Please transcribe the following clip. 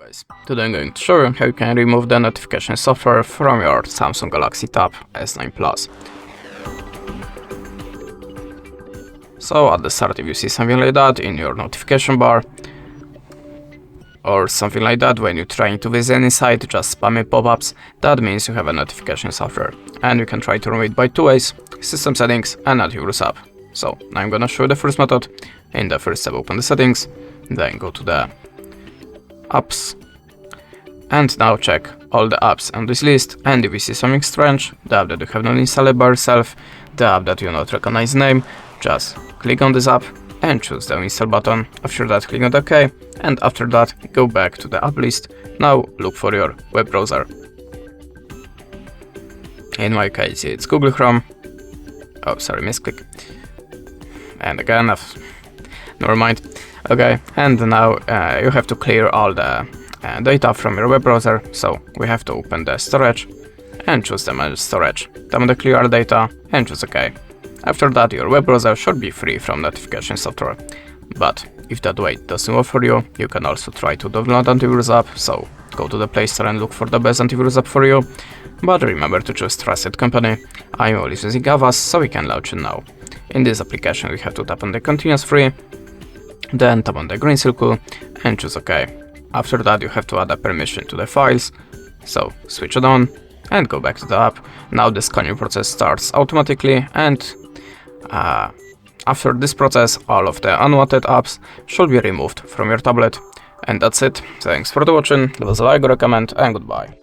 Guys, today I'm going to show you how you can remove the notification software from your Samsung Galaxy Tab S9 Plus. So at the start, if you see something like that in your notification bar, or something like that when you're trying to visit any site, just spamming pop-ups, that means you have a notification software. And you can try to remove it by two ways: system settings and antivirus app. So now I'm gonna show you the first method. In the first step, open the settings, then go to the apps, and now check all the apps on this list, and if you see something strange, the app that you have not installed by yourself, the app that you not recognize name, just click on this app and choose the install button. After that, click on OK, and after that, go back to the app list. Now look for your web browser. In my case, it's Google Chrome. Oh, sorry, misclick. And again, never mind. Okay, and now you have to clear all the data from your web browser. So we have to open the storage and choose the manage storage. Tap on the clear all data and choose OK. After that, your web browser should be free from notification software. But if that way doesn't work for you, you can also try to download antivirus app. So go to the Play Store and look for the best antivirus app for you. But remember to choose trusted company. I'm always using Avast, so we can launch it now. In this application, we have to tap on the continuous free, then tap on the green circle and choose OK. After that, you have to add a permission to the files, so switch it on and go back to the app. Now the scanning process starts automatically, and after this process, all of the unwanted apps should be removed from your tablet. And that's it. Thanks for watching, leave us a like or a comment, and goodbye.